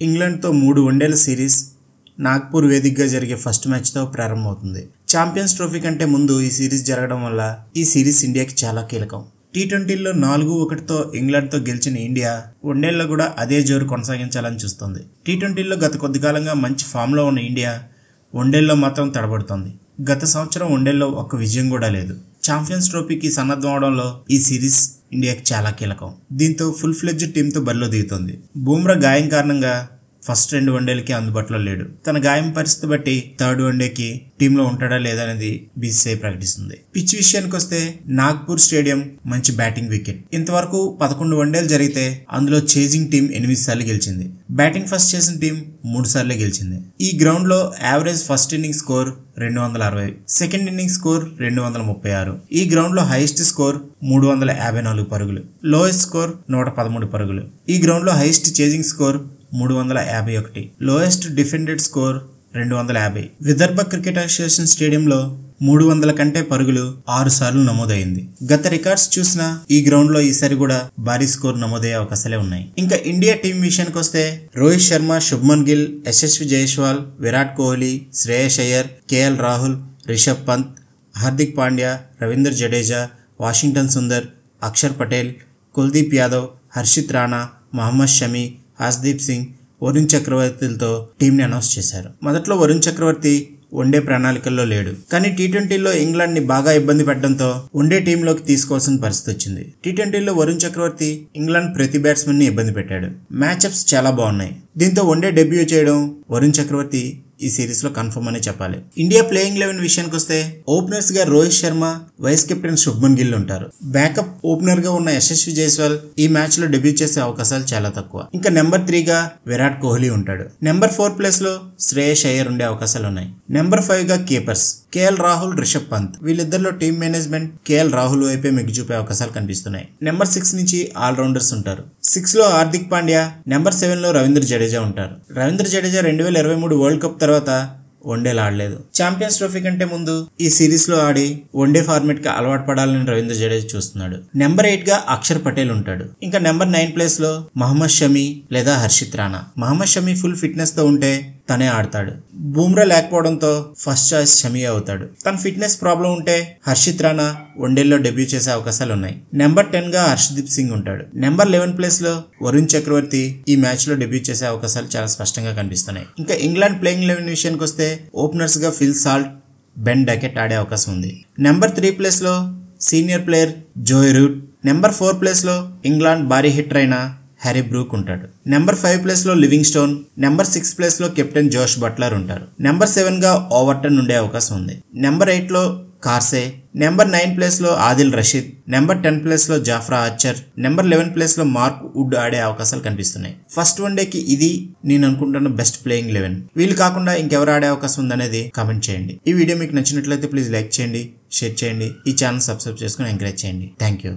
ఇంగ్లాండ్తో 3 వన్డేల సిరీస్ నాగ్పూర్ వేదికగా జరిగే ఫస్ట్ మ్యాచ్తో ప్రారంభమవుతుంది. ఛాంపియన్స్ ట్రోఫీ కంటే ముందు ఈ సిరీస్ జరగడం వల్ల ఈ సిరీస్ ఇండియాకి చాలా కీలకం. టీ20లో 4-1తో ఇంగ్లాండ్తో గెలిచిన ఇండియా వన్డేల్లో కూడా అదే జోరు కొనసాగించాలని చూస్తోంది. టీ20లో గత కొద్ది కాలంగా మంచి ఫామ్లో ఉన్న ఇండియా వన్డేల్లో మాత్రం తడబడుతోంది. గత సంవత్సరం వన్డేల్లో ఒక్క విజయం కూడా లేదు. ఛాంపియన్స్ ట్రోఫీకి సన్నద్ధం అవడంలో ఈ సిరీస్ ఇండియాకి చాలా కీలకం. దీంతో ఫుల్ ఫ్లెడ్జ్డ్ టీంతో బరిలో దిగుతోంది. బూమ్రా గాయం కారణంగా ఫస్ట్ 2 వన్డేలకి అందుబాటులో లేడు. తన గాయం పరిస్థితి బట్టి థర్డ్ వన్డేకి టీంలో ఉంటాడా లేదా అనేది బీసీసీఐ ప్రకటిస్తుంది. పిచ్ విషయానికి వస్తే నాగ్పూర్ స్టేడియం మంచి బ్యాటింగ్ వికెట్. ఇంతవరకు 11 వన్డేలు జరిగితే అందులో చేజింగ్ టీం 8 సార్లు గెలిచింది. బ్యాటింగ్ ఫస్ట్ చేసిన టీం 3 సార్లే గెలిచింది. ఈ గ్రౌండ్ లో average first inning score 260, second inning score 236. ఈ గ్రౌండ్ లో హైయెస్ట్ స్కోర్ 354 పరుగులు, లోయెస్ట్ స్కోర్ 113 పరుగులు. ఈ గ్రౌండ్ లో highest chasing score 351, lowest defended score 250. Vidarbha cricket association స్టేడియంలో 300 కంటే పరుగులు 6 సార్లు నమోదైంది. గత రికార్డ్స్ చూసినా ఈ గ్రౌండ్ లో ఈసారి కూడా భారీ స్కోర్ నమోదయ్యే అవకాశాలే ఉన్నాయి. ఇంకా ఇండియా టీం విషయానికి వస్తే రోహిత్ శర్మ, శుభ్మన్ గిల్, యశస్వి జైస్వాల్, విరాట్ కోహ్లీ, శ్రేయస్ అయ్యర్, కేఎల్ రాహుల్, రిషబ్ పంత్, హార్దిక్ పాండ్యా, రవీంద్ర జడేజా, వాషింగ్టన్ సుందర్, అక్షర్ పటేల్, కుల్దీప్ యాదవ్, హర్షిత్ రాణా, మహమ్మద్ షమి, హర్షదీప్ సింగ్, వరుణ్ చక్రవర్తిలతో టీంని అనౌన్స్ చేశారు. మొదట్లో వరుణ్ చక్రవర్తి వన్డే ప్రణాళికల్లో లేడు. కానీ టీ20లో ఇంగ్లాండ్ ని బాగా ఇబ్బంది పెట్టడంతో వన్డే టీంలోకి తీసుకోవాల్సిన పరిస్థితి వచ్చింది. టీ20లో వరుణ్ చక్రవర్తి ఇంగ్లాండ్ ప్రతి బ్యాట్స్మెన్ ని ఇబ్బంది పెట్టాడు. మ్యాచ్అప్స్ చాలా బాగున్నాయి. దీంతో వన్డే డెబ్యూ చేయడం వరుణ్ చక్రవర్తి ఈ సిరీస్ లో కన్ఫర్మ్ అనే చెప్పాలి. ఇండియా ప్లేయింగ్ 11 విషయానికి వస్తే ఓపెనర్స్ గా రోహిత్ శర్మ, వైస్ కెప్టెన్ శుభ్మన్ గిల్ ఉంటారు. బ్యాకప్ ఓపెనర్ గా ఉన్న యశస్వి జైస్వాల్ ఈ మ్యాచ్ లో డెబ్యూ చేసే అవకాశాలు చాలా తక్కువ. ఇంకా నెంబర్ 3 గా విరాట్ కోహ్లీ ఉంటాడు. నెంబర్ 4 ప్లేస్ లో శ్రేయస్ అయ్యర్ ఉండే అవకాశాలు ఉన్నాయి. నెంబర్ 5 గా కీపర్స్ కేఎల్ రాహుల్, రిషబ్ పంత్. వీళ్ళిద్దరిలో టీమ్ మేనేజ్మెంట్ కేఎల్ రాహుల్ వైపే మెగ్గు చూపే అవకాశాలు కనిపిస్తున్నాయి. నెంబర్ 6 నుంచి ఆల్రౌండర్స్ ఉంటారు. 6 లో హార్దిక్ పాండ్యా, నెంబర్ 7 లో రవీంద్ర జడేజా ఉంటారు. రవీంద్ర జడేజా 2023 వరల్డ్ కప్ తర్వాత వన్డేలు ఆడలేదు. ఛాంపియన్స్ ట్రోఫీ కంటే ముందు ఈ సిరీస్ లో ఆడి వన్డే ఫార్మేట్ కి అలవాటు పడాలని రవీంద్ర జడేజా చూస్తున్నాడు. నెంబర్ 8 గా అక్షర్ పటేల్ ఉంటాడు. ఇంకా నెంబర్ 9 ప్లేస్ లో మహమ్మద్ షమి లేదా హర్షిత్ రాణా. మహమ్మద్ షమి ఫుల్ ఫిట్నెస్ తో ఉంటే తనే ఆడతాడు. బూమ్రా లేకపోవడంతో ఫస్ట్ చాయిస్ షమి అవుతాడు. తన ఫిట్నెస్ ప్రాబ్లం ఉంటే హర్షిత్ రాణా వన్డేల్లో డెబ్యూ చేసే అవకాశాలు ఉన్నాయి. నెంబర్ 10 గా హర్షదీప్ సింగ్ ఉంటాడు. నెంబర్ 11 ప్లేస్ లో వరుణ్ చక్రవర్తి ఈ మ్యాచ్ లో డెబ్యూ చేసే అవకాశాలు చాలా స్పష్టంగా కనిపిస్తున్నాయి. ఇంకా ఇంగ్లాండ్ ప్లేయింగ్ 11 విషయానికి వస్తే ఓపెనర్స్ గా ఫిల్ సాల్ట్, బెన్ డకెట్ ఆడే అవకాశం ఉంది. నెంబర్ 3 ప్లేస్ లో senior player Joe Root. Number 4 place లో ఇంగ్లాండ్ భారీ హిట్టర్ అయిన హ్యారీ బ్రూక్ ఉంటాడు. నెంబర్ 5 ప్లేస్ లో లివింగ్ స్టోన్. నెంబర్ 6 ప్లేస్ లో కెప్టెన్ జోష్ బట్లర్ ఉంటారు. నెంబర్ 7 గా ఓవర్టన్ ఉండే అవకాశం ఉంది. నెంబర్ 8 లో కార్సే. నెంబర్ 9 ప్లేస్ లో ఆదిల్ రషీద్. నెంబర్ 10 ప్లేస్ లో జాఫ్రా ఆర్చర్. నెంబర్ 11 ప్లేస్ లో మార్క్ వుడ్ ఆడే అవకాశాలు కనిపిస్తున్నాయి. ఫస్ట్ వన్డేకి ఇది నేను అనుకుంటున్న బెస్ట్ ప్లేయింగ్ 11. వీళ్ళు కాకుండా ఇంకెవరు ఆడే అవకాశం ఉందనేది కామెంట్ చేయండి. ఈ వీడియో మీకు నచ్చినట్లయితే ప్లీజ్ లైక్ చేయండి, షేర్ చేయండి, ఈ ఛానల్ సబ్స్క్రైబ్ చేసుకుని ఎంకరేజ్ చేయండి. Thank you.